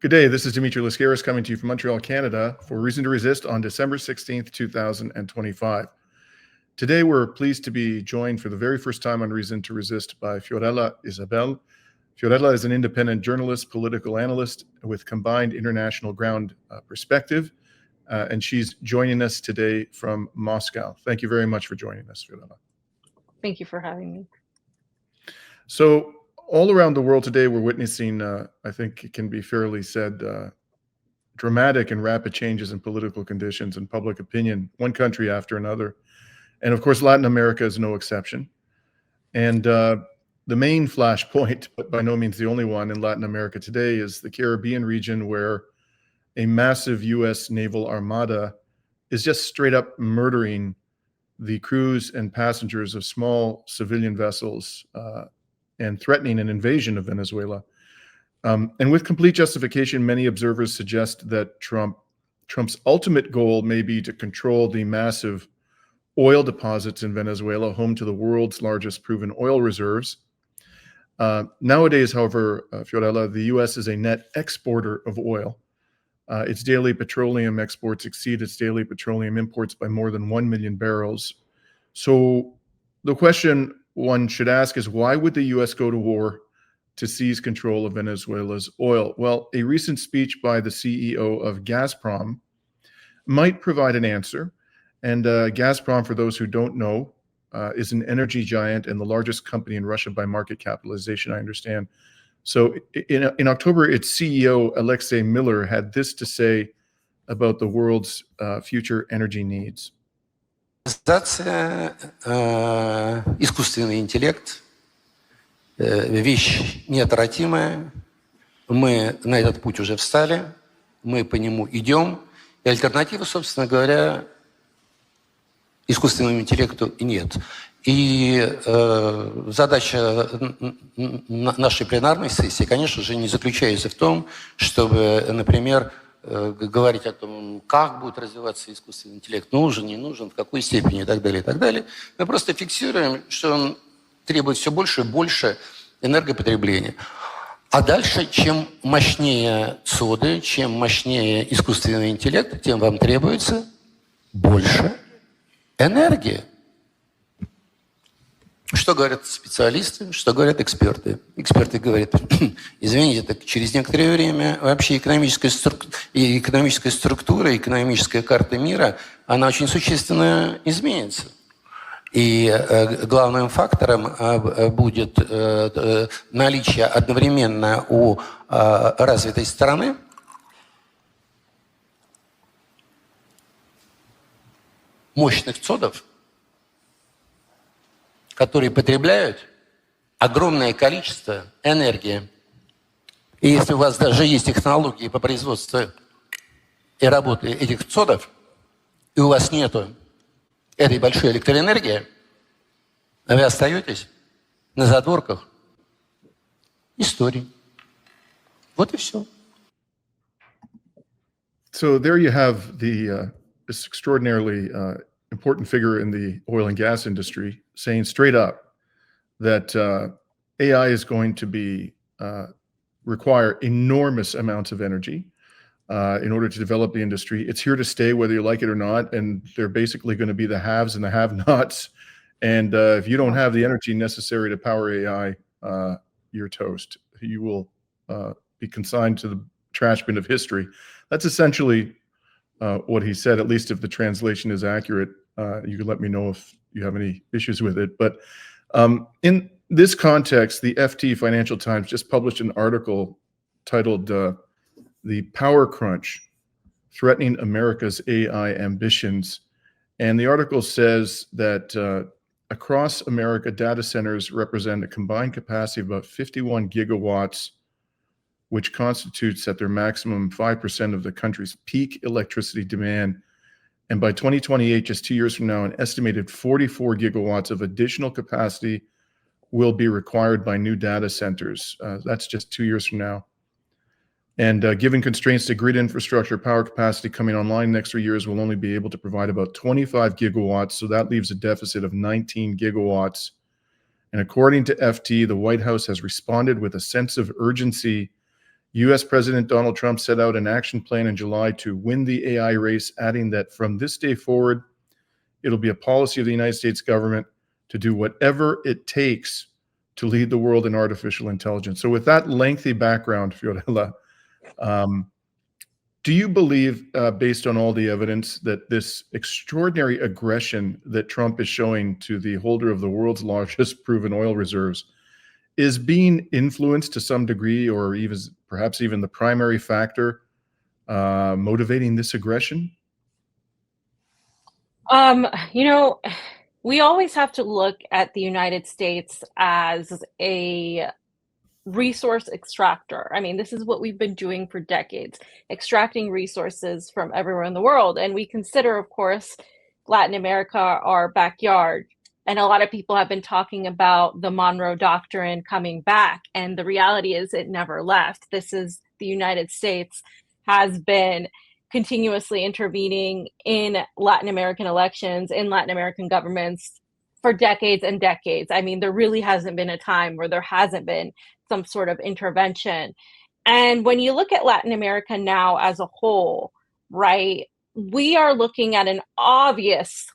Good day. This is Dimitri Lascaris coming to you from Montreal, Canada for Reason to Resist on December 16th, 2025. Today, we're pleased to be joined for the very first time on Reason to Resist by Fiorella Isabel. Fiorella is an independent journalist, political analyst with combined international ground perspective, and she's joining us today from Moscow. Thank you very much for joining us, Fiorella. Thank you for having me. So, all around the world today, we're witnessing, I think it can be fairly said, dramatic and rapid changes in political conditions and public opinion, one country after another. And of course, Latin America is no exception. And the main flashpoint, but by no means the only one in Latin America today, is the Caribbean region, where a massive US naval armada is just straight up murdering the crews and passengers of small civilian vessels and threatening an invasion of Venezuela. And with complete justification, many observers suggest that Trump's ultimate goal may be to control the massive oil deposits in Venezuela, home to the world's largest proven oil reserves. Nowadays, however, Fiorella, the US is a net exporter of oil. Its daily petroleum exports exceed its daily petroleum imports by more than 1 million barrels. So the question one should ask is, why would the US go to war to seize control of Venezuela's oil? Well, a recent speech by the CEO of Gazprom might provide an answer. And Gazprom, for those who don't know, is an energy giant and the largest company in Russia by market capitalization, I understand. So in October, its CEO, Alexei Miller, had this to say about the world's future energy needs. Искусственный интеллект – вещь неотвратимая. Мы на этот путь уже встали, мы по нему идем. И альтернативы, собственно говоря, искусственному интеллекту нет. И задача нашей пленарной сессии, конечно же, не заключается в том, чтобы, например, говорить о том, как будет развиваться искусственный интеллект, нужен, не нужен, в какой степени и так далее, и так далее. Мы просто фиксируем, что он требует все больше и больше энергопотребления. А дальше, чем мощнее соды, чем мощнее искусственный интеллект, тем вам требуется больше энергии. Что говорят специалисты, что говорят эксперты? Эксперты говорят, извините, так через некоторое время вообще экономическая структура, экономическая карта мира, она очень существенно изменится. И главным фактором будет наличие одновременно у развитой страны мощных цодов, которые потребляют огромное количество энергии. И если у вас даже есть технологии по производству и работе этих цодов, и у вас нету этой большой электроэнергии, вы остаетесь на задворках истории. Вот и все. So there you have this extraordinarily important figure in the oil and gas industry saying straight up that AI is going to require enormous amounts of energy in order to develop the industry. It's here to stay, whether you like it or not, and they're basically going to be the haves and the have-nots. And if you don't have the energy necessary to power AI, you're toast. You will be consigned to the trash bin of history. That's essentially what he said, at least if the translation is accurate. You can let me know if you have any issues with it. But in this context, the FT Financial Times just published an article titled "The Power Crunch Threatening America's AI Ambitions." And the article says that across America, data centers represent a combined capacity of about 51 gigawatts, which constitutes at their maximum 5% of the country's peak electricity demand. And by 2028, just 2 years from now, an estimated 44 gigawatts of additional capacity will be required by new data centers. That's just 2 years from now. And given constraints to grid infrastructure, power capacity coming online next 3 years will only be able to provide about 25 gigawatts. So that leaves a deficit of 19 gigawatts. And according to FT, the White House has responded with a sense of urgency US President Donald Trump set out an action plan in July to win the AI race, adding that from this day forward, it'll be a policy of the United States government to do whatever it takes to lead the world in artificial intelligence. So with that lengthy background, Fiorella, do you believe, based on all the evidence, that this extraordinary aggression that Trump is showing to the holder of the world's largest proven oil reserves is being influenced to some degree, or even perhaps even the primary factor motivating this aggression? You know, we always have to look at the United States as a resource extractor. I mean, this is what we've been doing for decades, extracting resources from everywhere in the world. And we consider, of course, Latin America our backyard. And a lot of people have been talking about the Monroe Doctrine coming back. And the reality is it never left. This is the United States has been continuously intervening in Latin American elections, in Latin American governments for decades and decades. I mean, there really hasn't been a time where there hasn't been some sort of intervention. And when you look at Latin America now as a whole, right, we are looking at an obvious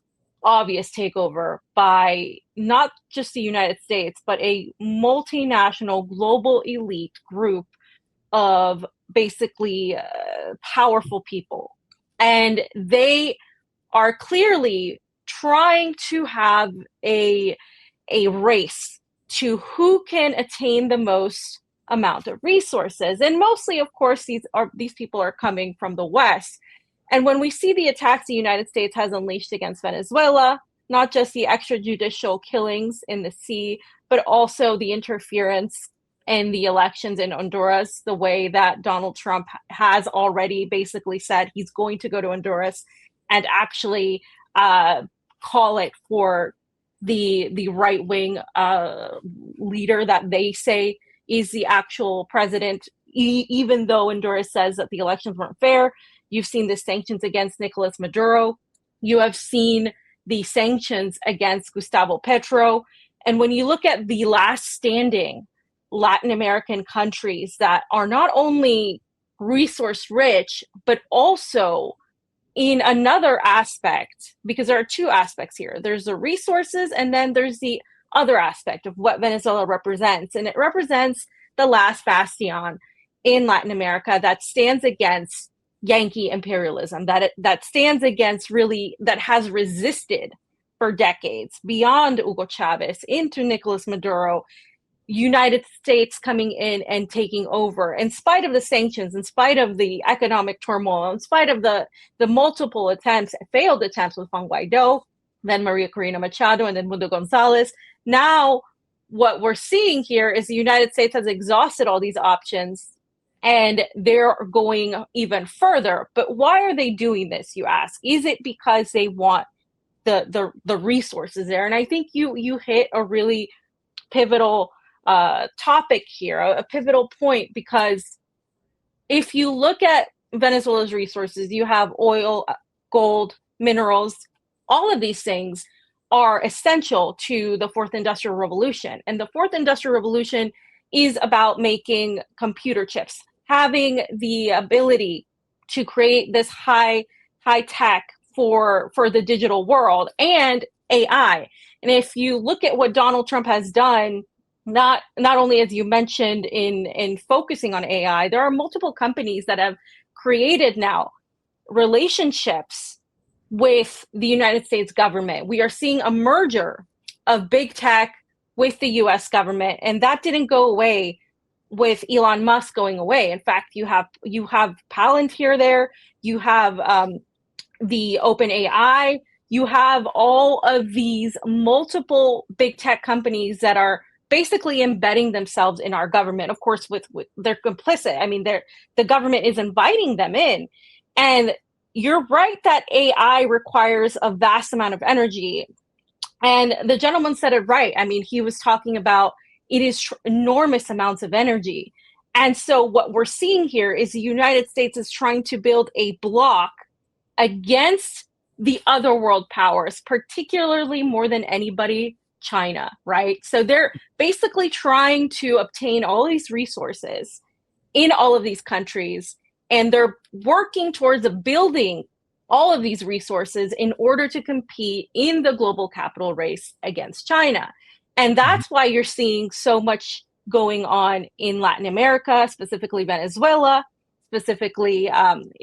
takeover by not just the United States, but a multinational global elite group of basically powerful people. And they are clearly trying to have a race to who can attain the most amount of resources. And mostly, of course, these people are coming from the West. And when we see the attacks the United States has unleashed against Venezuela, not just the extrajudicial killings in the sea, but also the interference in the elections in Honduras, the way that Donald Trump has already basically said he's going to go to Honduras and actually call it for the right-wing leader that they say is the actual president, even though Honduras says that the elections weren't fair. You've seen the sanctions against Nicolas Maduro. You have seen the sanctions against Gustavo Petro. And when you look at the last standing Latin American countries that are not only resource rich, but also in another aspect, because there are two aspects here. There's the resources, and then there's the other aspect of what Venezuela represents. And it represents the last bastion in Latin America that stands against Yankee imperialism, that stands against that has resisted for decades beyond Hugo Chavez into Nicolas Maduro, United States coming in and taking over, in spite of the sanctions, in spite of the economic turmoil, in spite of the multiple failed attempts with Juan Guaido, then Maria Corina Machado, and then Mundo Gonzalez. Now, what we're seeing here is the United States has exhausted all these options, and they're going even further. But why are they doing this, you ask? Is it because they want the resources there? And I think you hit a really pivotal topic here, a pivotal point, because if you look at Venezuela's resources, you have oil, gold, minerals. All of these things are essential to the Fourth Industrial Revolution. And the Fourth Industrial Revolution is about making computer chips, having the ability to create this high tech for the digital world and AI. And if you look at what Donald Trump has done, not only, as you mentioned, in focusing on AI, there are multiple companies that have created now relationships with the United States government. We are seeing a merger of big tech with the US government, and that didn't go away with Elon Musk going away. In fact, you have Palantir there, you have the OpenAI, you have all of these multiple big tech companies that are basically embedding themselves in our government. Of course, with they're complicit. I mean, the government is inviting them in. And you're right that AI requires a vast amount of energy. And the gentleman said it right. I mean, he was talking about it is enormous amounts of energy. And so what we're seeing here is the United States is trying to build a block against the other world powers, particularly more than anybody, China, right? So they're basically trying to obtain all these resources in all of these countries, and they're working towards building all of these resources in order to compete in the global capital race against China. And that's why you're seeing so much going on in Latin America, specifically Venezuela, specifically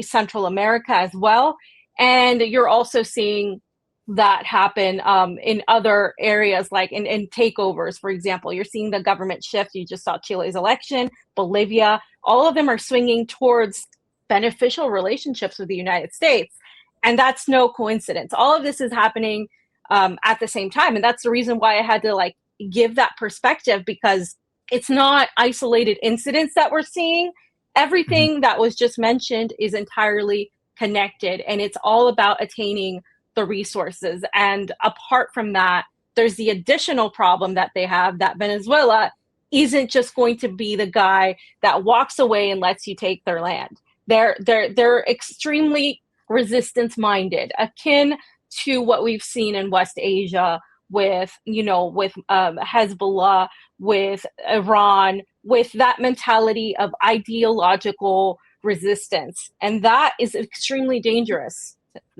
Central America as well. And you're also seeing that happen in other areas, like in takeovers, for example. You're seeing the government shift. You just saw Chile's election, Bolivia. All of them are swinging towards beneficial relationships with the United States. And that's no coincidence. All of this is happening at the same time. And that's the reason why I had to give that perspective, because it's not isolated incidents that we're seeing. Everything that was just mentioned is entirely connected, and it's all about attaining the resources. And apart from that, there's the additional problem that they have, that Venezuela isn't just going to be the guy that walks away and lets you take their land. They're extremely resistance minded, akin to what we've seen in West Asia with Hezbollah, with Iran, with that mentality of ideological resistance. And that is extremely dangerous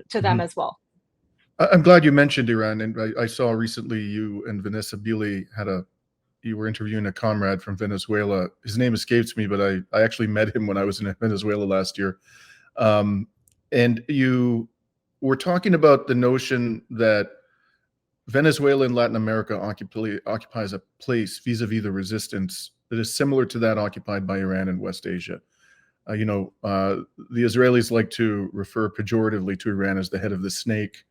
to them as well. I'm glad you mentioned Iran. And I saw recently you and Vanessa Bili you were interviewing a comrade from Venezuela. His name escapes me, but I actually met him when I was in Venezuela last year. And you were talking about the notion that Venezuela and Latin America occupies a place vis-a-vis the resistance that is similar to that occupied by Iran and West Asia. The Israelis like to refer pejoratively to Iran as the head of the snake.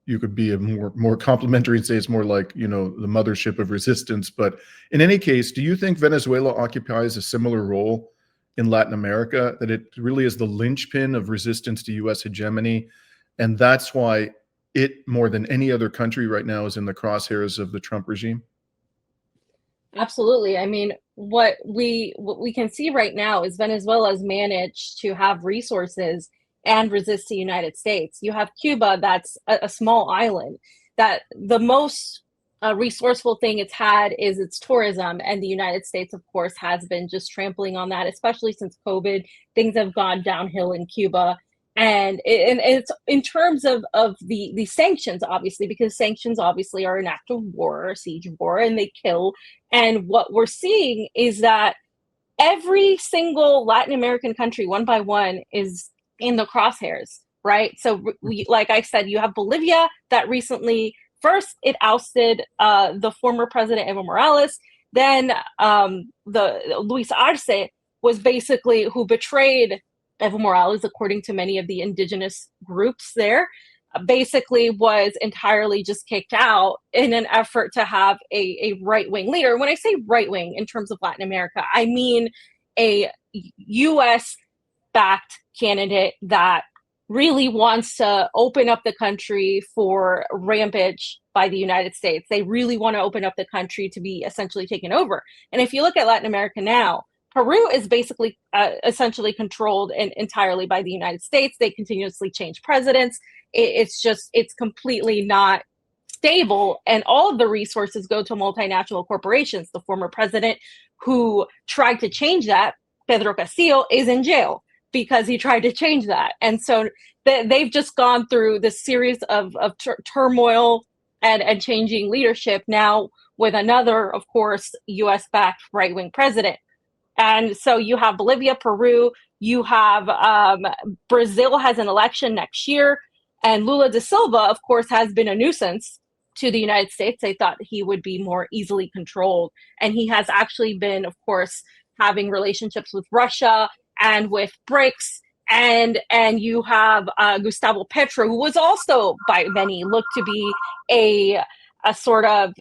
You could be a more complimentary and say it's more like, the mothership of resistance. But in any case, do you think Venezuela occupies a similar role in Latin America, that it really is the linchpin of resistance to U.S. hegemony? And that's why it, more than any other country right now, is in the crosshairs of the Trump regime? Absolutely. I mean, what we can see right now is Venezuela's managed to have resources and resist the United States. You have Cuba, that's a small island, that the most resourceful thing it's had is its tourism. And the United States, of course, has been just trampling on that, especially since COVID. Things have gone downhill in Cuba. And it's in terms of the sanctions, obviously, because sanctions obviously are an act of war, a siege war, and they kill. And what we're seeing is that every single Latin American country, one by one, is in the crosshairs, right? So like I said, you have Bolivia that recently, first it ousted the former president Evo Morales. Then the Luis Arce was basically who betrayed Evo Morales, according to many of the indigenous groups there, basically was entirely just kicked out in an effort to have a right-wing leader. When I say right-wing in terms of Latin America, I mean a U.S.-backed candidate that really wants to open up the country for rampage by the United States. They really want to open up the country to be essentially taken over. And if you look at Latin America now, Peru is basically essentially controlled entirely by the United States. They continuously change presidents. It's completely not stable. And all of the resources go to multinational corporations. The former president who tried to change that, Pedro Castillo, is in jail because he tried to change that. And so they've just gone through this series of turmoil and changing leadership now with another, of course, US-backed right-wing president. And so you have Bolivia, Peru, you have Brazil has an election next year. And Lula da Silva, of course, has been a nuisance to the United States. They thought he would be more easily controlled. And he has actually been, of course, having relationships with Russia and with BRICS. And you have Gustavo Petro, who was also by many looked to be a sort of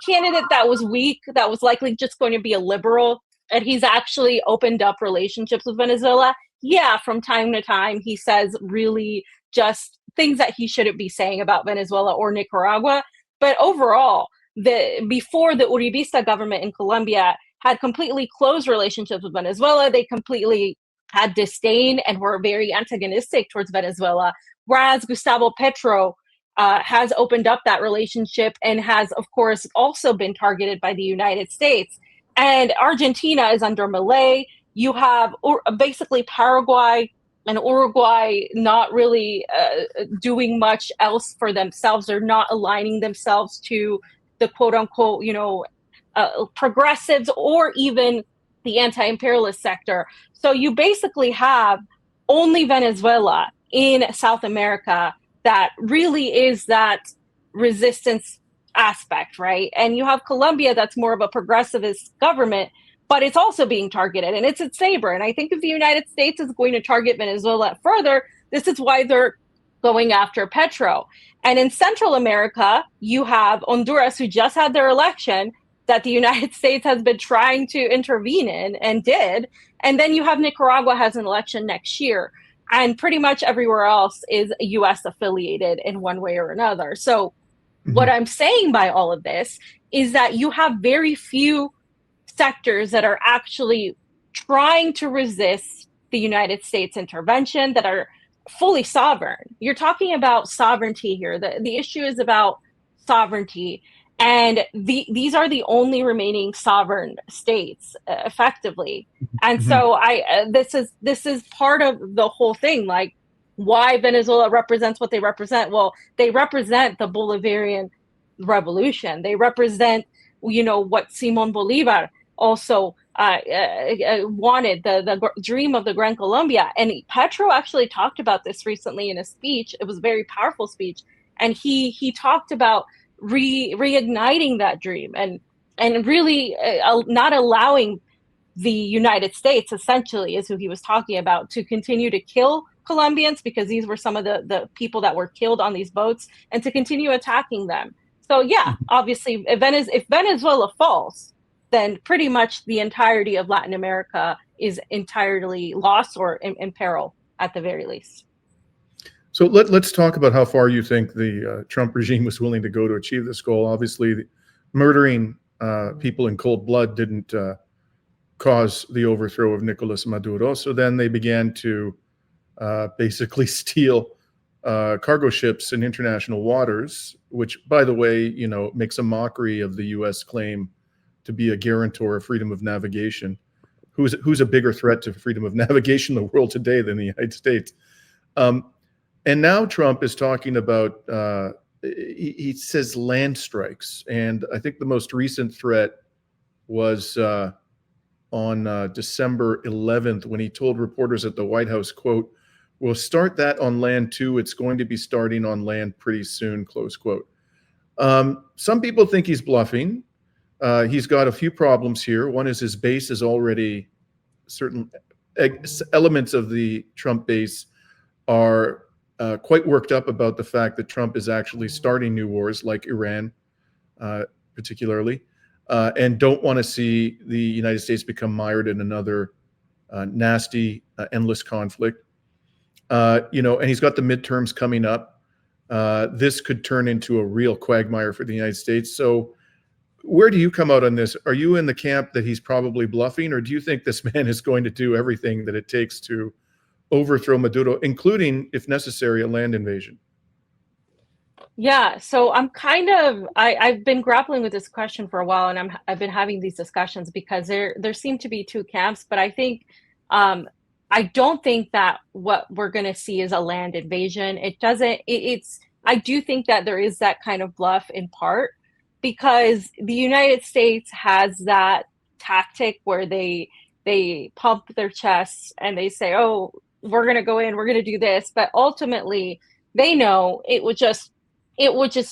candidate that was weak, that was likely just going to be a liberal. And he's actually opened up relationships with Venezuela. Yeah, from time to time, he says really just things that he shouldn't be saying about Venezuela or Nicaragua. But overall, before the Uribista government in Colombia had completely closed relationships with Venezuela, they completely had disdain and were very antagonistic towards Venezuela. Whereas Gustavo Petro has opened up that relationship and has, of course, also been targeted by the United States. And Argentina is under Milei. You have basically Paraguay and Uruguay not really doing much else for themselves. They're not aligning themselves to the quote unquote, progressives or even the anti-imperialist sector. So you basically have only Venezuela in South America that really is that resistance aspect, right? And you have Colombia that's more of a progressivist government, but it's also being targeted, and it's its neighbor. And I think if the United States is going to target Venezuela further, this is why they're going after Petro. And in Central America, you have Honduras, who just had their election that the United States has been trying to intervene in and did. And then you have Nicaragua has an election next year. And pretty much everywhere else is US affiliated in one way or another. So what I'm saying by all of this is that you have very few sectors that are actually trying to resist the United States intervention, that are fully sovereign. You're talking about sovereignty here. The issue is about sovereignty. And these are the only remaining sovereign states, effectively. And so this is part of the whole thing, like why Venezuela represents what they represent. Well, they represent the Bolivarian revolution. They represent, what Simon Bolivar also wanted, the dream of the Gran Colombia. And Petro actually talked about this recently in a speech. It was a very powerful speech. And he talked about reigniting that dream and really not allowing the United States, essentially, is who he was talking about, to continue to kill Colombians, because these were some of the people that were killed on these boats, and to continue attacking them. So yeah, obviously, if Venezuela falls, then pretty much the entirety of Latin America is entirely lost or in peril at the very least. So let's talk about how far you think the Trump regime was willing to go to achieve this goal. Obviously, murdering people in cold blood didn't cause the overthrow of Nicolas Maduro. So then they began to basically steal cargo ships in international waters, which, by the way, makes a mockery of the U.S. claim to be a guarantor of freedom of navigation. Who's a bigger threat to freedom of navigation in the world today than the United States? And now Trump is talking about, he says land strikes. And I think the most recent threat was on December 11th, when he told reporters at the White House, quote, "We'll start that on land too. It's going to be starting on land pretty soon," close quote. Some people think he's bluffing. He's got a few problems here. One is his base is already, certain elements of the Trump base are quite worked up about the fact that Trump is actually starting new wars, like Iran, particularly, and don't want to see the United States become mired in another nasty, endless conflict. And he's got the midterms coming up. This could turn into a real quagmire for the United States. So where do you come out on this? Are you in the camp that he's probably bluffing, or do you think this man is going to do everything that it takes to overthrow Maduro, including, if necessary, a land invasion? Yeah, so I've been grappling with this question for a while, and I've been having these discussions because there seem to be two camps. But I think I don't think that what we're going to see is a land invasion. I do think that there is that kind of bluff in part because the United States has that tactic where they pump their chests and they say, "Oh, we're going to go in, we're going to do this," but ultimately they know it would just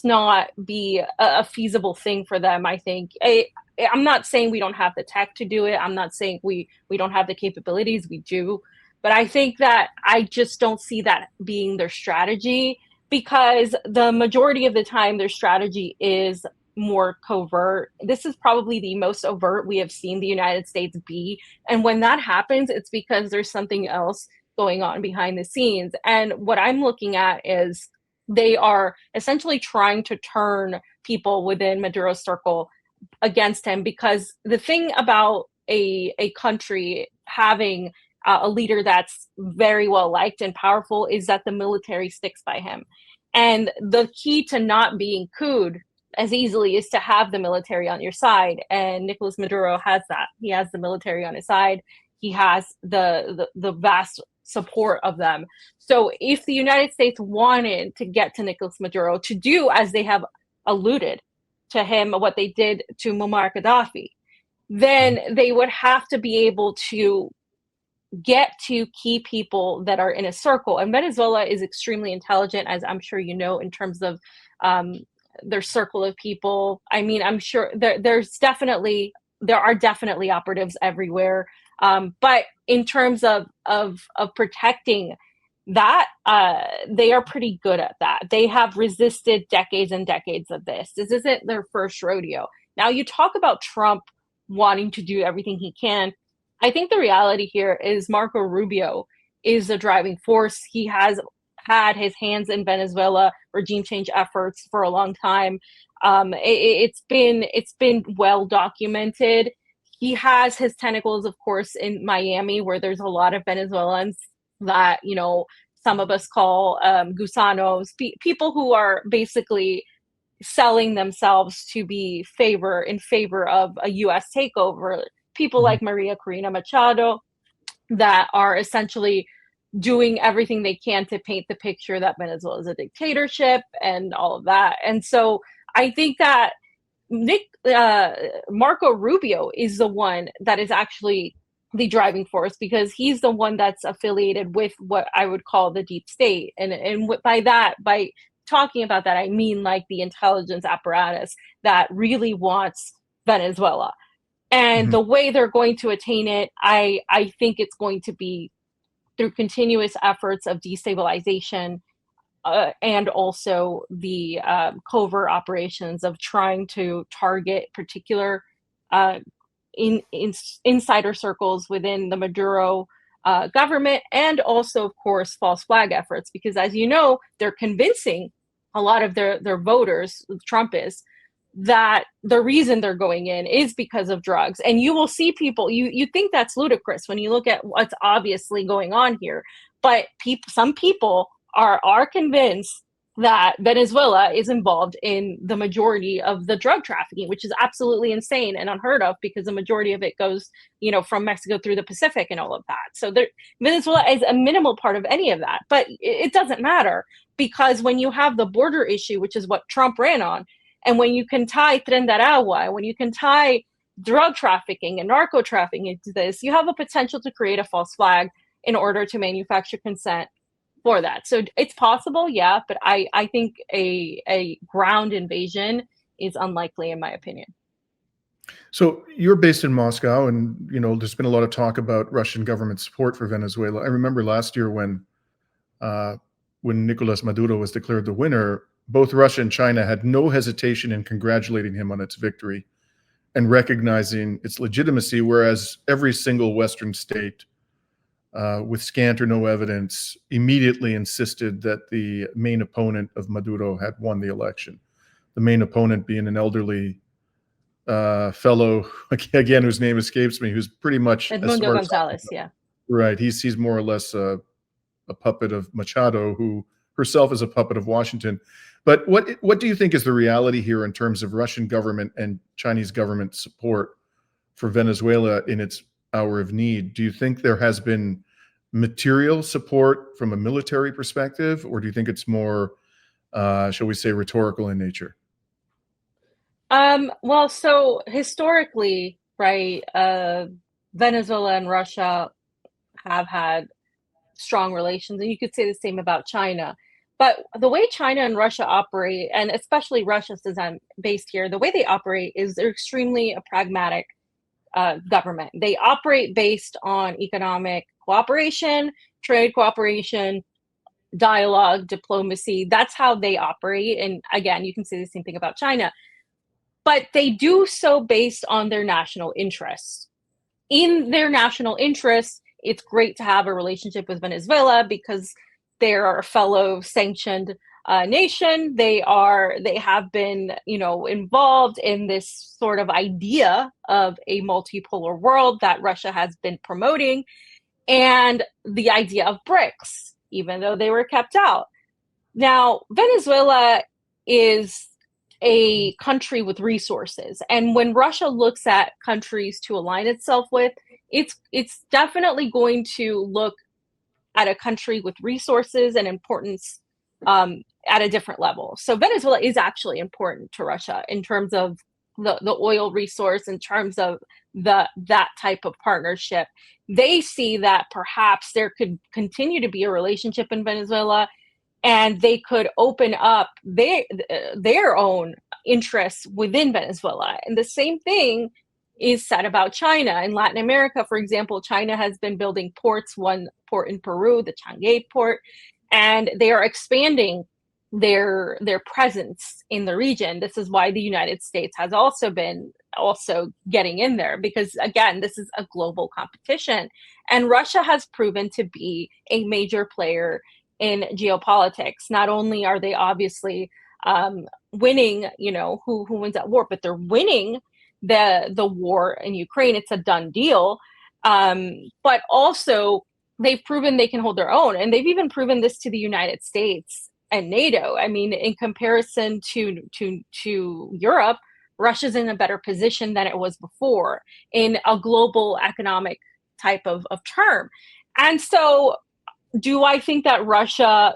not be a feasible thing for them. I think I'm not saying we don't have the tech to do it. I'm not saying we don't have the capabilities. We do. But I think that I just don't see that being their strategy, because the majority of the time their strategy is more covert. This is probably the most overt we have seen the United States be. And when that happens, it's because there's something else going on behind the scenes. And what I'm looking at is they are essentially trying to turn people within Maduro's circle against him, because the thing about a country having a leader that's very well liked and powerful is that the military sticks by him. And the key to not being couped as easily is to have the military on your side. And Nicolas Maduro has that. He has the military on his side. He has the vast support of them. So if the United States wanted to get to Nicolas Maduro to do, as they have alluded to him, what they did to Muammar Gaddafi, then they would have to be able to get to key people that are in a circle. And Venezuela is extremely intelligent, as I'm sure you know, in terms of their circle of people. I mean, I'm sure there are definitely operatives everywhere. But in terms of protecting that, they are pretty good at that. They have resisted decades and decades of this. This isn't their first rodeo. Now, you talk about Trump wanting to do everything he can. I think the reality here is Marco Rubio is the driving force. He has had his hands in Venezuela regime change efforts for a long time. It's been well documented. He has his tentacles, of course, in Miami, where there's a lot of Venezuelans that, you know, some of us call gusanos, people who are basically selling themselves to be in favor of a U.S. takeover. People like Maria Corina Machado that are essentially doing everything they can to paint the picture that Venezuela is a dictatorship and all of that. And so I think that Marco Rubio is the one that is actually the driving force, because he's the one that's affiliated with what I would call the deep state. And by talking about that, I mean like the intelligence apparatus that really wants Venezuela. And the way they're going to attain it, I think it's going to be through continuous efforts of destabilization and also the covert operations of trying to target particular insider circles within the Maduro government, and also, of course, false flag efforts. Because as you know, they're convincing a lot of their voters, Trumpists, that the reason they're going in is because of drugs. And you will see people, you think that's ludicrous when you look at what's obviously going on here. But some people are convinced that Venezuela is involved in the majority of the drug trafficking, which is absolutely insane and unheard of, because the majority of it goes, you know, from Mexico through the Pacific and all of that. So Venezuela is a minimal part of any of that. But it doesn't matter, because when you have the border issue, which is what Trump ran on, and when you can tie Tren de Aragua, when you can tie drug trafficking and narco trafficking into this, you have a potential to create a false flag in order to manufacture consent for that. So it's possible, yeah, but I think a ground invasion is unlikely, in my opinion. So you're based in Moscow, and you know there's been a lot of talk about Russian government support for Venezuela. I remember last year when Nicolas Maduro was declared the winner, both Russia and China had no hesitation in congratulating him on its victory and recognizing its legitimacy, whereas every single Western state, with scant or no evidence, immediately insisted that the main opponent of Maduro had won the election. The main opponent being an elderly fellow, again, whose name escapes me, who's pretty much Edmundo Gonzalez, yeah. Right. He's more or less a puppet of Machado, who herself is a puppet of Washington. But what do you think is the reality here in terms of Russian government and Chinese government support for Venezuela in its hour of need? Do you think there has been material support from a military perspective, or do you think it's more, shall we say, rhetorical in nature? Well, so historically, right, Venezuela and Russia have had strong relations, and you could say the same about China. But the way China and Russia operate, and especially Russia, since I'm based here, the way they operate is they're extremely a pragmatic government. They operate based on economic cooperation, trade cooperation, dialogue, diplomacy. That's how they operate. And again, you can say the same thing about China. But they do so based on their national interests. In their national interests, it's great to have a relationship with Venezuela because they're a fellow sanctioned nation. They have been, you know, involved in this sort of idea of a multipolar world that Russia has been promoting, and the idea of BRICS, even though they were kept out. Now, Venezuela is a country with resources, and when Russia looks at countries to align itself with, it's definitely going to look at a country with resources and importance at a different level. So Venezuela is actually important to Russia in terms of the oil resource, in terms of that type of partnership. They see that perhaps there could continue to be a relationship in Venezuela, and they could open up their own interests within Venezuela. And the same thing is said about China. In Latin America, for example, China has been building ports, one port in Peru, the Chang'e port, and they are expanding their presence in the region. This is why the United States has also been getting in there, because again, this is a global competition. And Russia has proven to be a major player in geopolitics. Not only are they obviously winning, who wins at war, but they're winning the war in Ukraine. It's a done deal. But also they've proven they can hold their own, and they've even proven this to the United States and NATO. I mean, in comparison to Europe, Russia's in a better position than it was before in a global economic type of term. And so do I think that Russia,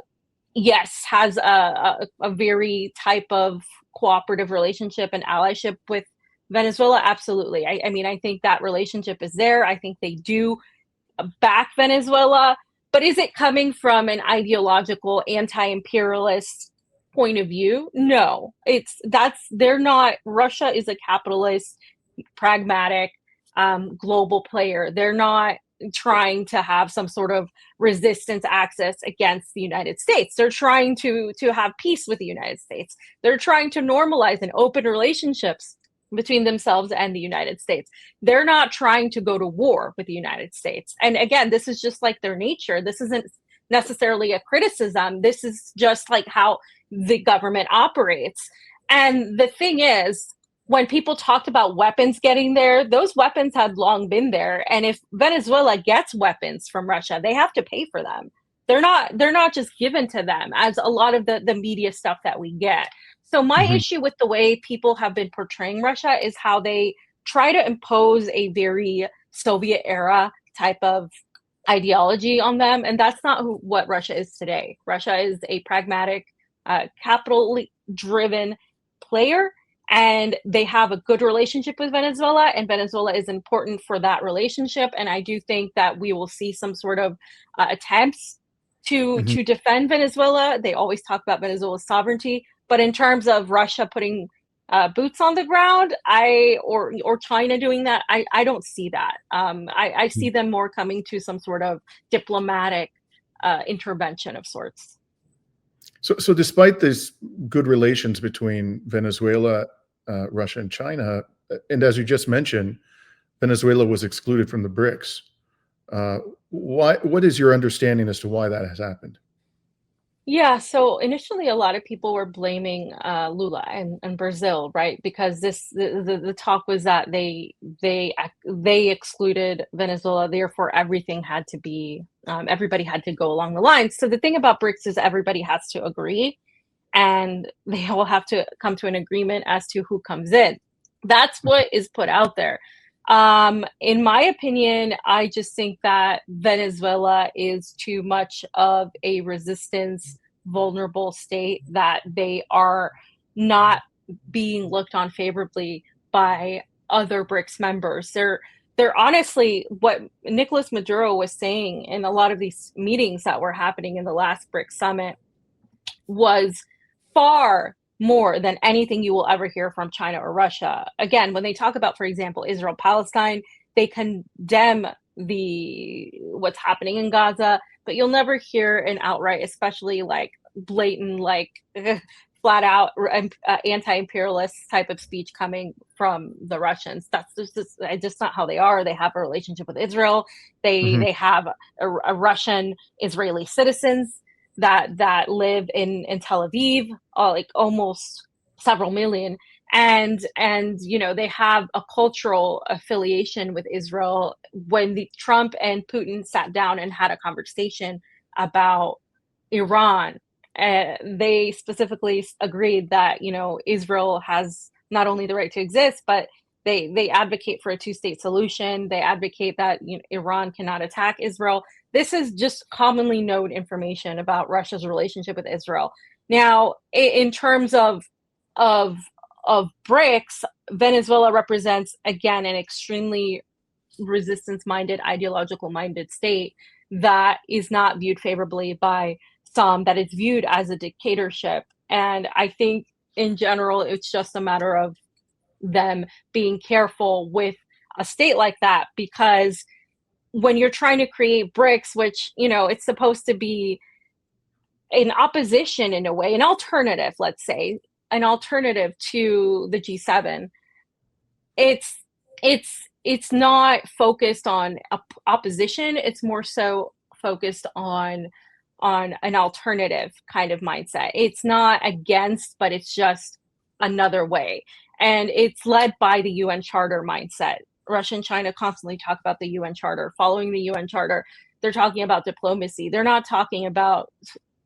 yes, has a very type of cooperative relationship and allyship with Venezuela? Absolutely. I mean, I think that relationship is there. I think they do back Venezuela, but is it coming from an ideological anti-imperialist point of view? No, they're not. Russia is a capitalist, pragmatic, global player. They're not trying to have some sort of resistance axis against the United States. They're trying to have peace with the United States. They're trying to normalize and open relationships between themselves and the United States. They're not trying to go to war with the United States. And again, this is just like their nature. This isn't necessarily a criticism. This is just like how the government operates. And the thing is, when people talked about weapons getting there, those weapons had long been there. And if Venezuela gets weapons from Russia, they have to pay for them. They're not just given to them, as a lot of the media stuff that we get. So my issue with the way people have been portraying Russia is how they try to impose a very Soviet era type of ideology on them. And that's not what Russia is today. Russia is a pragmatic, capitally driven player, and they have a good relationship with Venezuela, and Venezuela is important for that relationship. And I do think that we will see some sort of attempts to defend Venezuela. They always talk about Venezuela's sovereignty, but in terms of Russia putting boots on the ground, or China doing that, I don't see that. I see them more coming to some sort of diplomatic intervention of sorts. So despite these good relations between Venezuela, Russia, and China, and as you just mentioned, Venezuela was excluded from the BRICS. What is your understanding as to why that has happened? Yeah, so initially a lot of people were blaming Lula and Brazil, right? Because the talk was that they excluded Venezuela, therefore everything had to be everybody had to go along the lines. So the thing about BRICS is everybody has to agree, and they all have to come to an agreement as to who comes in. That's what is put out there. In my opinion, I just think that Venezuela is too much of a resistance, vulnerable state, that they are not being looked on favorably by other BRICS members. They're honestly, what Nicolas Maduro was saying in a lot of these meetings that were happening in the last BRICS summit was far more than anything you will ever hear from China or Russia. Again, when they talk about, for example, Israel, Palestine, they condemn what's happening in Gaza, but you'll never hear an outright, especially like blatant, like flat out anti-imperialist type of speech coming from the Russians. That's just not how they are. They have a relationship with Israel. They have a Russian Israeli citizens that live in Tel Aviv, like almost several million, and they have a cultural affiliation with Israel. When Trump and Putin sat down and had a conversation about Iran they specifically agreed that, you know, Israel has not only the right to exist, but they advocate for a two-state solution. They advocate that, you know, Iran cannot attack Israel. This is just commonly known information about Russia's relationship with Israel. Now, in terms of BRICS, Venezuela represents, again, an extremely resistance-minded, ideological-minded state that is not viewed favorably by some, that is viewed as a dictatorship. And I think in general, it's just a matter of them being careful with a state like that, because when you're trying to create BRICS, which, you know, it's supposed to be an opposition in a way, an alternative, let's say, an alternative to the G7, it's not focused on opposition. It's more so focused on an alternative kind of mindset. It's not against, but it's just another way. And it's led by the UN Charter mindset. Russia and China constantly talk about the UN Charter. Following the UN Charter, they're talking about diplomacy. They're not talking about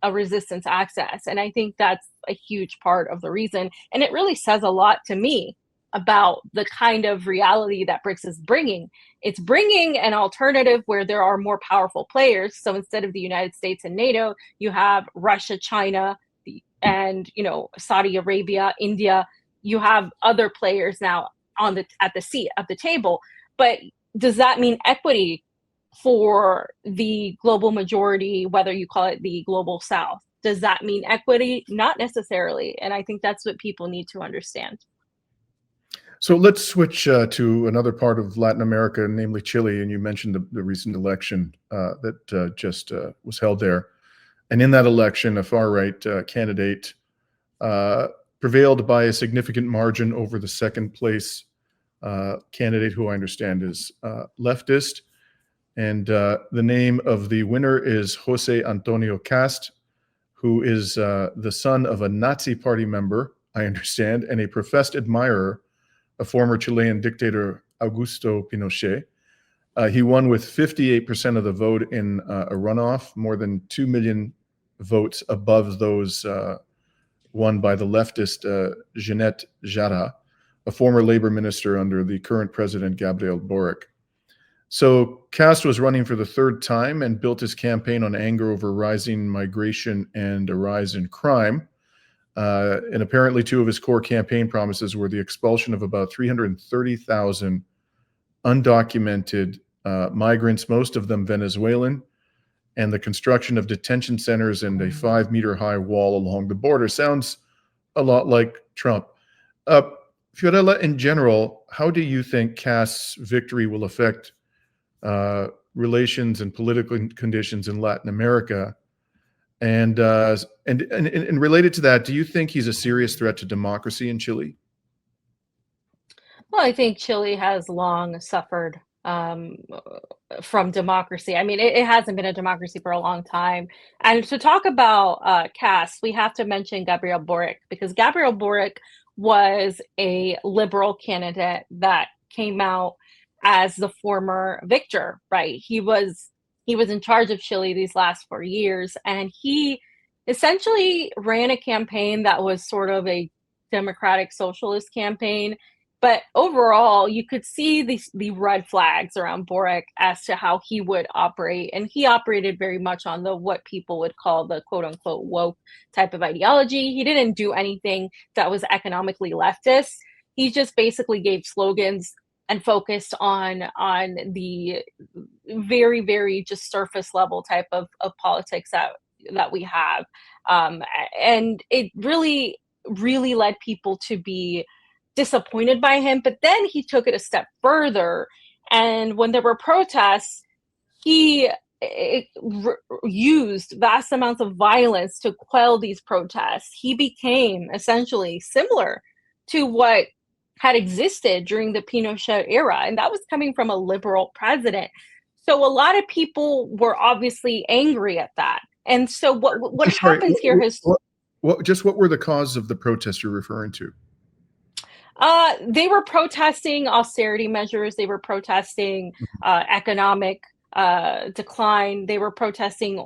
a resistance access. And I think that's a huge part of the reason. And it really says a lot to me about the kind of reality that BRICS is bringing. It's bringing an alternative where there are more powerful players. So instead of the United States and NATO, you have Russia, China, and, you know, Saudi Arabia, India. You have other players now at the seat of the table. But does that mean equity for the global majority, whether you call it the global South? Does that mean equity? Not necessarily. And I think that's what people need to understand. So let's switch to another part of Latin America, namely Chile. And you mentioned the recent election that just was held there. And in that election, a far-right candidate prevailed by a significant margin over the second place candidate, who I understand is leftist. And the name of the winner is José Antonio Kast, who is the son of a Nazi party member, I understand, and a professed admirer of former Chilean dictator Augusto Pinochet. He won with 58% of the vote in a runoff, more than 2 million votes above those won by the leftist Jeanette Jara, a former labor minister under the current president Gabriel Boric. So Kast was running for the third time and built his campaign on anger over rising migration and a rise in crime. And apparently two of his core campaign promises were the expulsion of about 330,000 undocumented migrants, most of them Venezuelan, and the construction of detention centers and a 5-meter-high wall along the border. Sounds a lot like Trump. Fiorella, in general, how do you think Kast's victory will affect relations and political conditions in Latin America? And related to that, do you think he's a serious threat to democracy in Chile? Well, I think Chile has long suffered from democracy. I mean, it hasn't been a democracy for a long time. And to talk about Kast, we have to mention Gabriel Boric, because Gabriel Boric was a liberal candidate that came out as the former victor, right? He was in charge of Chile these last 4 years, and he essentially ran a campaign that was sort of a democratic socialist campaign. But overall, you could see the red flags around Boric as to how he would operate. And he operated very much on the what people would call the quote unquote woke type of ideology. He didn't do anything that was economically leftist. He just basically gave slogans and focused on the very, very just surface level type of politics that we have. And it really, really led people to be disappointed by him. But then he took it a step further, and when there were protests, he used vast amounts of violence to quell these protests. He became essentially similar to what had existed during the Pinochet era, and that was coming from a liberal president. So a lot of people were obviously angry at that. And so what happens here is what were the causes of the protests you're referring to? They were protesting austerity measures. They were protesting economic decline. They were protesting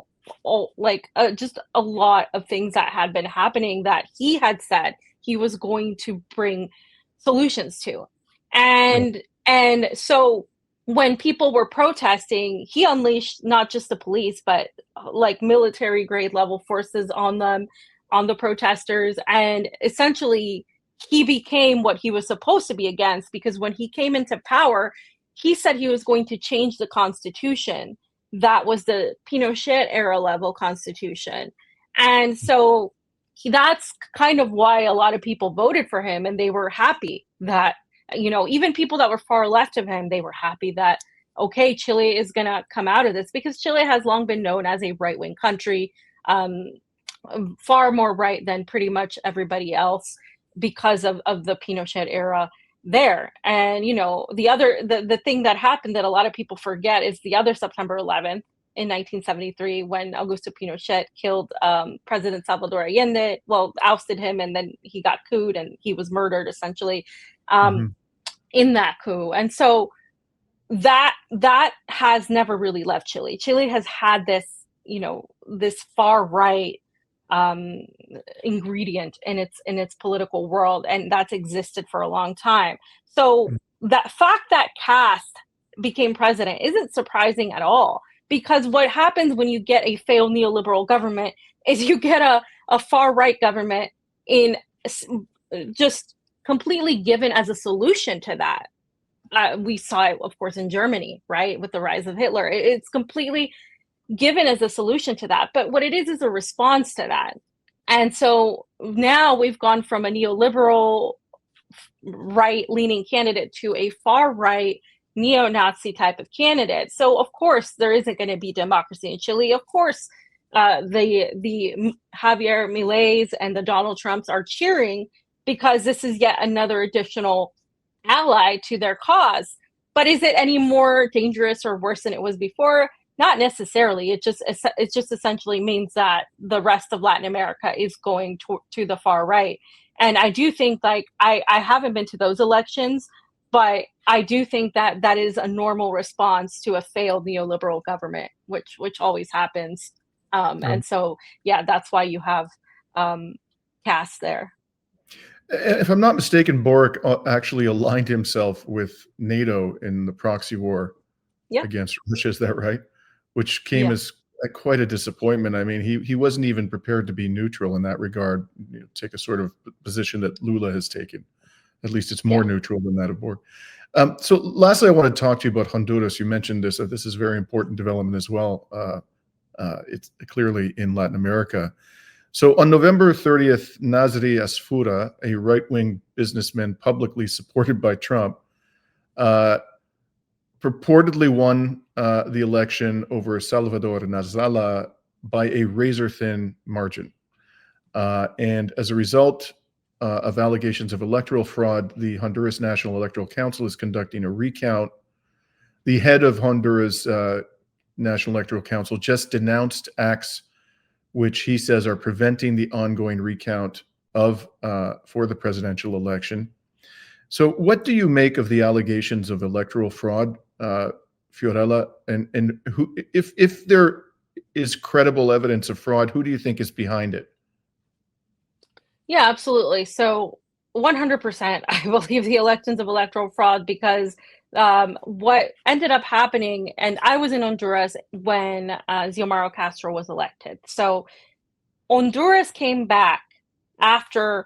just a lot of things that had been happening that he had said he was going to bring solutions to. And so when people were protesting, he unleashed not just the police, but like military grade level forces on them, on the protesters. And essentially, he became what he was supposed to be against, because when he came into power, he said he was going to change the constitution. That was the Pinochet era level constitution. And so that's kind of why a lot of people voted for him, and they were happy that, even people that were far left of him, they were happy that, okay, Chile is going to come out of this, because Chile has long been known as a right-wing country, far more right than pretty much everybody else because of the Pinochet era there. And, the thing that happened that a lot of people forget is the other September 11th in 1973, when Augusto Pinochet killed President Salvador Allende, ousted him, and then he got couped and he was murdered essentially in that coup. And so that has never really left Chile. Chile has had this, this far right ingredient in its political world, and that's existed for a long time. So that fact that Kast became president isn't surprising at all, because what happens when you get a failed neoliberal government is you get a far right government in just completely given as a solution to that. We saw it, of course, in Germany, right, with the rise of Hitler. It's completely given as a solution to that. But what it is a response to that. And so now we've gone from a neoliberal right-leaning candidate to a far-right neo-Nazi type of candidate. So of course there isn't going to be democracy in Chile. Of course, the Javier Mileis and the Donald Trumps are cheering, because this is yet another additional ally to their cause. But is it any more dangerous or worse than it was before? Not necessarily. It just essentially means that the rest of Latin America is going to the far right. And I do think, I haven't been to those elections, but I do think that that is a normal response to a failed neoliberal government, which always happens. And so, yeah, that's why you have Kast there. If I'm not mistaken, Boric actually aligned himself with NATO in the proxy war against Russia. Is that right? Which came as quite a disappointment. I mean, he wasn't even prepared to be neutral in that regard, take a sort of position that Lula has taken. At least it's more neutral than that of Boric. So lastly, I want to talk to you about Honduras. You mentioned this. This is a very important development as well. It's clearly in Latin America. So on November 30th, Nazri Asfura, a right-wing businessman publicly supported by Trump, purportedly won the election over Salvador Nazala by a razor-thin margin. And as a result of allegations of electoral fraud, the Honduras National Electoral Council is conducting a recount. The head of Honduras National Electoral Council just denounced acts which he says are preventing the ongoing recount of for the presidential election. So what do you make of the allegations of electoral fraud, Fiorella? And who, if there is credible evidence of fraud, who do you think is behind it? Yeah, absolutely. So 100%, I believe the elections of electoral fraud, because what ended up happening, and I was in Honduras when Xiomara Castro was elected. So Honduras came back after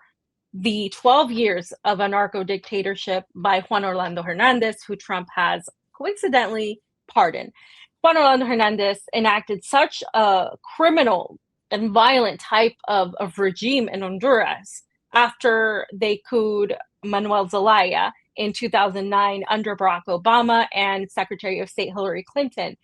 the 12 years of a narco dictatorship by Juan Orlando Hernandez, who Trump has coincidentally pardoned. Juan Orlando Hernandez enacted such a criminal and violent type of regime in Honduras after they couped Manuel Zelaya in 2009 under Barack Obama and Secretary of State Hillary Clinton.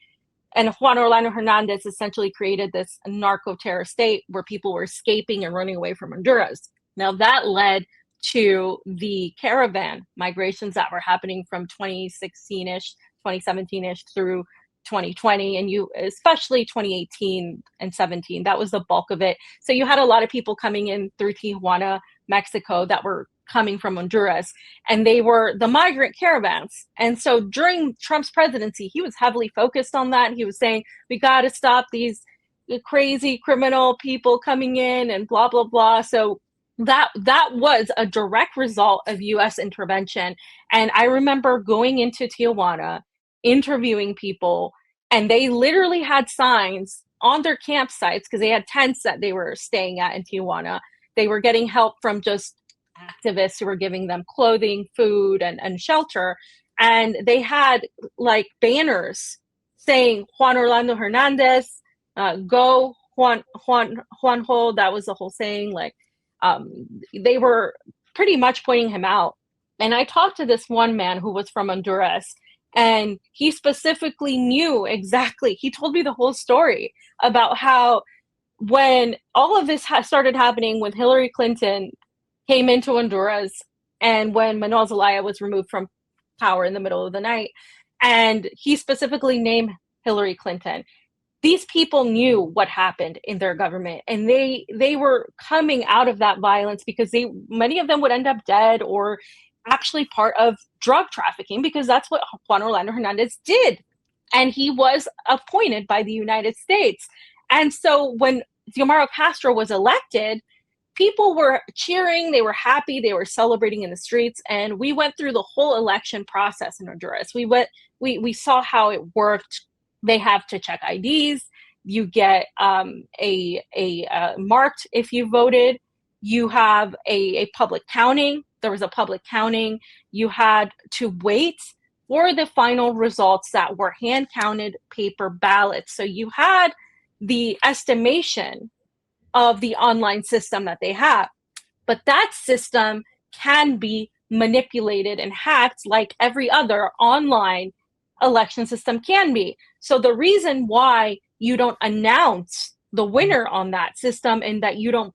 And Juan Orlando Hernandez essentially created this narco-terror state where people were escaping and running away from Honduras. Now that led to the caravan migrations that were happening from 2016-ish, 2017-ish through 2020, and especially 2018 and 17. That was the bulk of it. So you had a lot of people coming in through Tijuana, Mexico, that were coming from Honduras, and they were the migrant caravans. And so during Trump's presidency, he was heavily focused on that. He was saying, we got to stop these crazy criminal people coming in and blah, blah, blah. So that was a direct result of US intervention. And I remember going into Tijuana, interviewing people, and they literally had signs on their campsites because they had tents that they were staying at in Tijuana. They were getting help from just activists who were giving them clothing, food, and shelter. And they had like banners saying Juan Orlando Hernandez, go Juanjo. That was the whole saying. Like, they were pretty much pointing him out. And I talked to this one man who was from Honduras, and he specifically knew exactly. He told me the whole story about how when all of this started happening, when Hillary Clinton came into Honduras and when Manuel Zelaya was removed from power in the middle of the night, and he specifically named Hillary Clinton. These people knew what happened in their government, and they were coming out of that violence because many of them would end up dead or actually part of drug trafficking, because that's what Juan Orlando Hernandez did. And he was appointed by the United States. And so when Xiomara Castro was elected, people were cheering, they were happy, they were celebrating in the streets. And we went through the whole election process in Honduras. We saw how it worked. They have to check IDs. You get a marked if you voted. You have a public counting. There was a public counting. You had to wait for the final results that were hand counted paper ballots. So you had the estimation of the online system that they have. But that system can be manipulated and hacked like every other online election system can be. So the reason why you don't announce the winner on that system and that you don't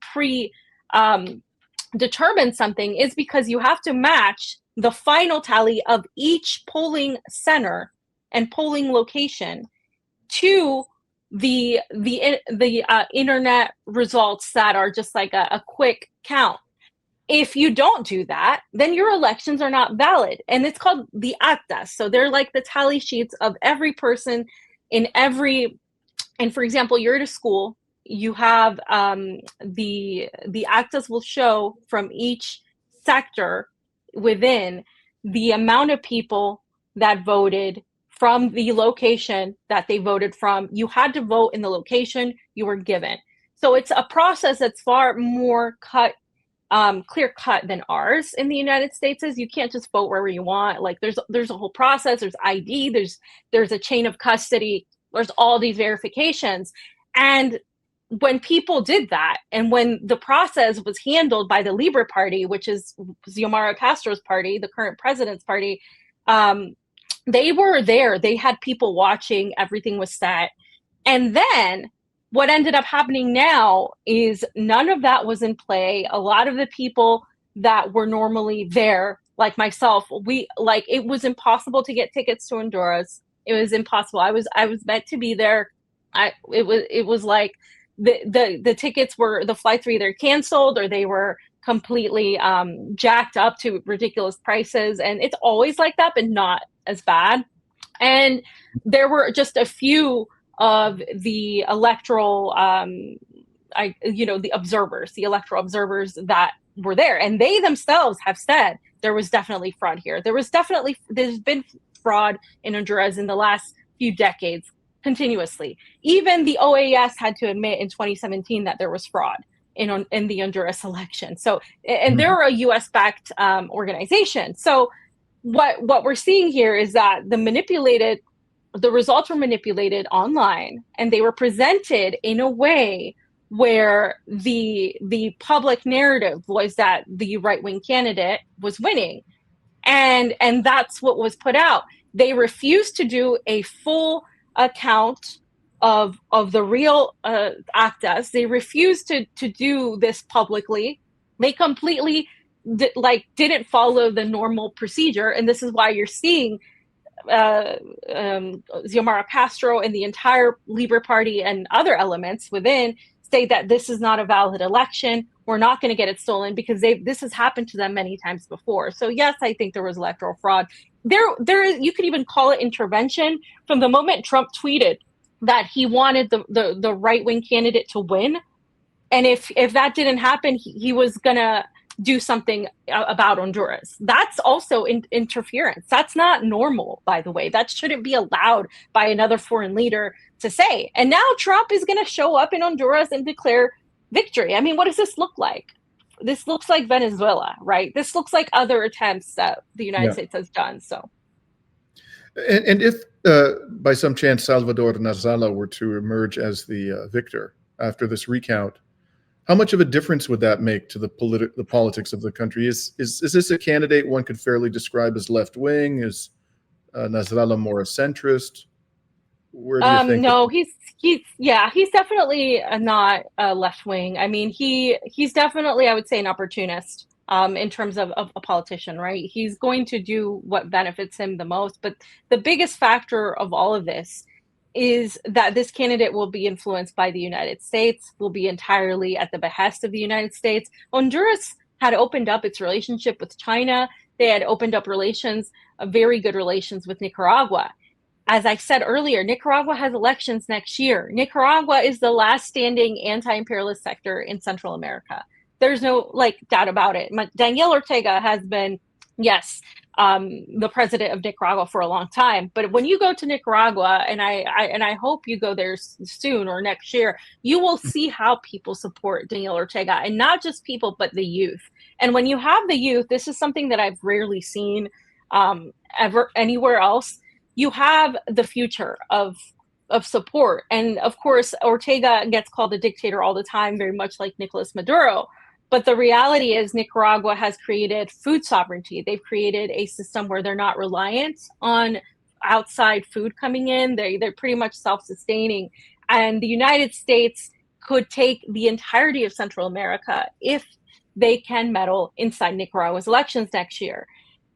determine something is because you have to match the final tally of each polling center and polling location to the internet results that are just like a quick count. If you don't do that, then your elections are not valid. And it's called the actas. So they're like the tally sheets of every person in every, and for example, you're at a school, you have the actas will show from each sector within the amount of people that voted from the location that they voted from. You had to vote in the location you were given. So it's a process that's far more clear cut than ours in the United States. Is you can't just vote wherever you want. Like there's a whole process. There's ID. There's a chain of custody. There's all these verifications. And when people did that, and when the process was handled by the Libre Party, which is Xiomara Castro's party, the current president's party, they were there. They had people watching. Everything was set. And then what ended up happening now is none of that was in play. A lot of the people that were normally there, like myself, it was impossible to get tickets to Honduras. It was impossible. I was meant to be there. It was like the tickets the flights were either canceled or they were completely jacked up to ridiculous prices. And it's always like that, but not as bad. And there were just a few of the electoral, the observers, the electoral observers that were there. And they themselves have said there was definitely fraud here. There's been fraud in Honduras in the last few decades continuously. Even the OAS had to admit in 2017 that there was fraud in the Honduras election. So, and they're a US-backed organization. So what we're seeing here is that the results were manipulated online, and they were presented in a way where the public narrative was that the right-wing candidate was winning. And that's what was put out. They refused to do a full account of the real actas. They refused to do this publicly. They completely didn't follow the normal procedure. And this is why you're seeing Xiomara Castro and the entire Libre Party and other elements within say that this is not a valid election. We're not going to get it stolen, because this has happened to them many times before. So yes, I think there was electoral fraud. You could even call it intervention. From the moment Trump tweeted that he wanted the right-wing candidate to win. And if that didn't happen, he was going to do something about Honduras. That's also interference. That's not normal, by the way. That shouldn't be allowed by another foreign leader to say. And now Trump is going to show up in Honduras and declare victory. I mean, what does this look like? This looks like Venezuela, right? This looks like other attempts that the United States has done. So, and if by some chance Salvador Narrala were to emerge as the victor after this recount, how much of a difference would that make to the politics of the country? Is this a candidate one could fairly describe as left wing? Is Nasrallah more a centrist? Where do you think? No, he's definitely not left wing. I mean, he's definitely, I would say, an opportunist in terms of a politician, right? He's going to do what benefits him the most. But the biggest factor of all of this is that this candidate will be influenced by the United States, will be entirely at the behest of the United States. Honduras had opened up its relationship with China. They had opened up relations, very good relations with Nicaragua. As I said earlier, Nicaragua has elections next year. Nicaragua is the last standing anti-imperialist sector in Central America. There's no doubt about it. Daniel Ortega has been, yes, the president of Nicaragua for a long time. But when you go to Nicaragua, and I hope you go there soon or next year, you will see how people support Daniel Ortega, and not just people, but the youth. And when you have the youth, this is something that I've rarely seen ever anywhere else. You have the future of support. And of course, Ortega gets called a dictator all the time, very much like Nicolas Maduro. But the reality is Nicaragua has created food sovereignty. They've created a system where they're not reliant on outside food coming in. They're pretty much self-sustaining. And the United States could take the entirety of Central America if they can meddle inside Nicaragua's elections next year.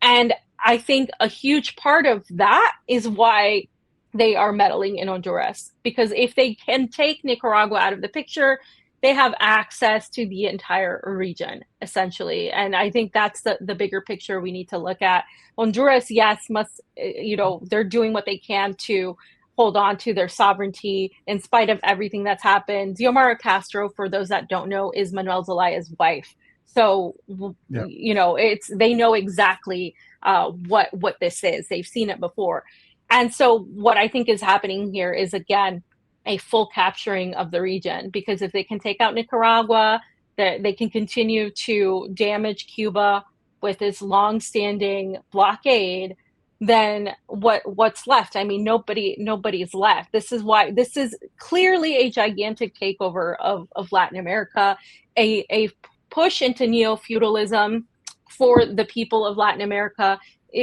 And I think a huge part of that is why they are meddling in Honduras, because if they can take Nicaragua out of the picture, they have access to the entire region, essentially. And I think that's the bigger picture we need to look at. Honduras, yes, they're doing what they can to hold on to their sovereignty in spite of everything that's happened. Xiomara Castro, for those that don't know, is Manuel Zelaya's wife. So, they know exactly what this is. They've seen it before. And so what I think is happening here is, again, a full capturing of the region, because if they can take out Nicaragua, they can continue to damage Cuba with this long-standing blockade, then what's left? I mean, nobody's left. This is clearly a gigantic takeover of Latin America, a push into neo-feudalism for the people of Latin America.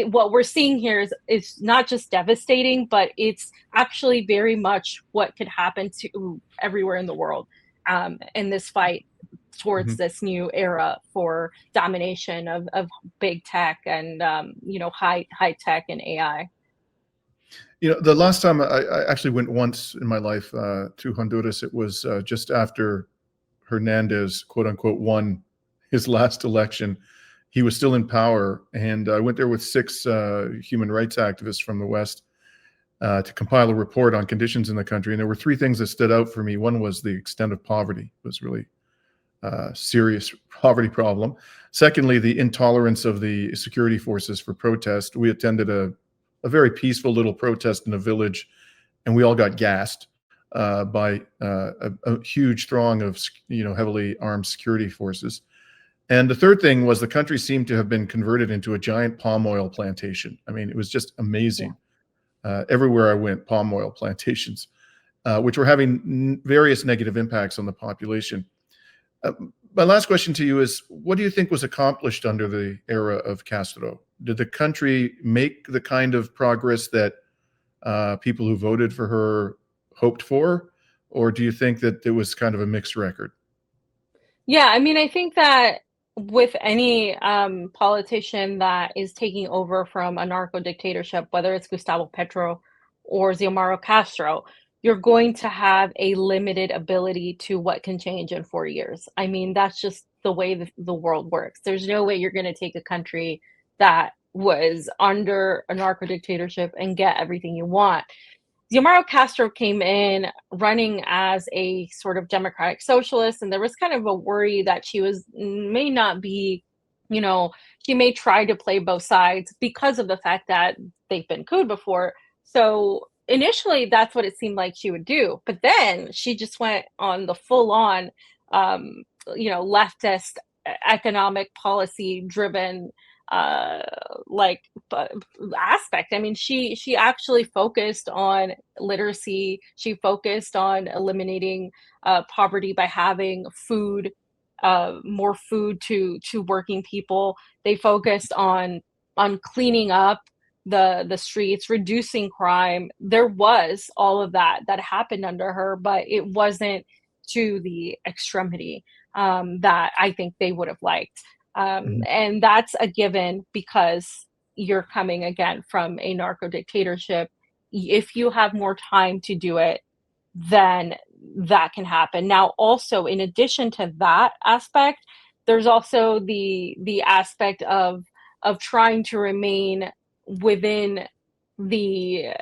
What we're seeing here is not just devastating, but it's actually very much what could happen to everywhere in the world in this fight towards this new era for domination of big tech and high tech and AI. The last time I actually went once in my life to Honduras, it was just after Hernandez, quote unquote, won his last election. He was still in power, and I went there with 6 human rights activists from the West to compile a report on conditions in the country. And there were 3 things that stood out for me. One was the extent of poverty. It was really a serious poverty problem. Secondly, the intolerance of the security forces for protest. We attended a very peaceful little protest in a village, and we all got gassed by a huge throng of heavily armed security forces. And the third thing was the country seemed to have been converted into a giant palm oil plantation. I mean, it was just amazing. Yeah. Everywhere I went, palm oil plantations, which were having various negative impacts on the population. My last question to you is, what do you think was accomplished under the era of Castro? Did the country make the kind of progress that people who voted for her hoped for? Or do you think that it was kind of a mixed record? Yeah, I mean, I think that with any politician that is taking over from a narco dictatorship, whether it's Gustavo Petro or Xiomara Castro, you're going to have a limited ability to what can change in 4 years. I mean, that's just the way the world works. There's no way you're going to take a country that was under a narco dictatorship and get everything you want. Xiomara Castro came in running as a sort of democratic socialist, and there was kind of a worry that she may not be, she may try to play both sides because of the fact that they've been couped before. So initially, that's what it seemed like she would do, but then she just went on the full-on, leftist economic policy driven aspect. I mean, she actually focused on literacy. She focused on eliminating poverty by having food, more food to working people. They focused on cleaning up the streets, reducing crime. There was all of that happened under her, but it wasn't to the extremity that I think they would have liked. And that's a given because you're coming again from a narco dictatorship. If you have more time to do it, then that can happen. Now, also, in addition to that aspect, there's also the aspect of trying to remain within the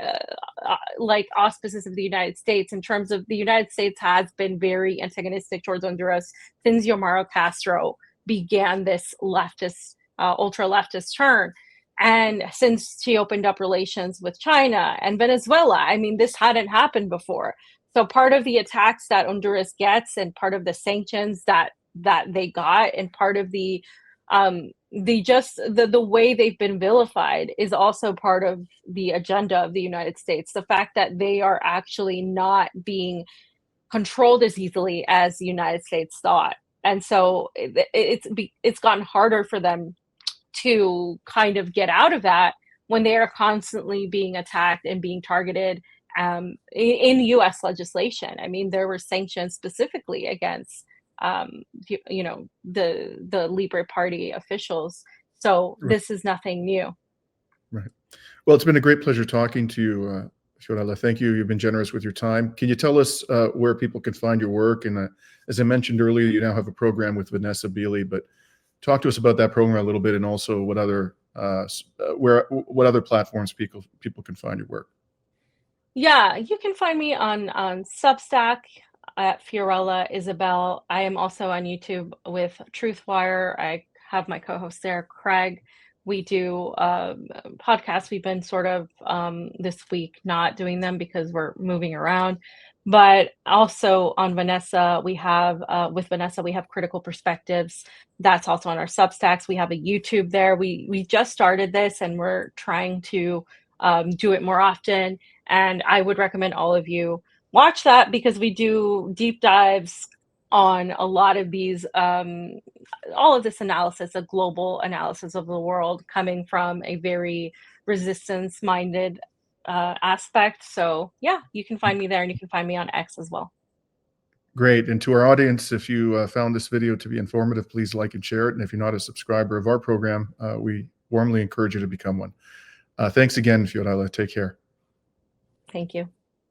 auspices of the United States, in terms of the United States has been very antagonistic towards Honduras since Xiomara Castro began this leftist, ultra leftist turn. And since she opened up relations with China and Venezuela, I mean, this hadn't happened before. So part of the attacks that Honduras gets, and part of the sanctions that they got, and part of the way they've been vilified is also part of the agenda of the United States. The fact that they are actually not being controlled as easily as the United States thought. And so it's gotten harder for them to kind of get out of that when they are constantly being attacked and being targeted in U.S. legislation. I mean, there were sanctions specifically against the Libre Party officials. So this is nothing new. Right. Well, it's been a great pleasure talking to you, Fiorella. Thank you. You've been generous with your time. Can you tell us where people can find your work? And as I mentioned earlier, you now have a program with Vanessa Beeley, but talk to us about that program a little bit, and also what other platforms people can find your work. Yeah, you can find me on Substack at Fiorella Isabel. I am also on YouTube with Truthwire. I have my co-host there, Craig. We do podcasts. We've been sort of this week not doing them because we're moving around. But also on Vanessa, we have Critical Perspectives. That's also on our Substacks. We have a YouTube there. We just started this, and we're trying to do it more often. And I would recommend all of you watch that, because we do deep dives on a lot of these, all of this analysis, a global analysis of the world, coming from a very resistance-minded aspect. So yeah, you can find me there, and you can find me on X as well. Great. And to our audience, if you found this video to be informative, please like and share it. And if you're not a subscriber of our program, we warmly encourage you to become one. Thanks again, Fiorella. Take care. Thank you.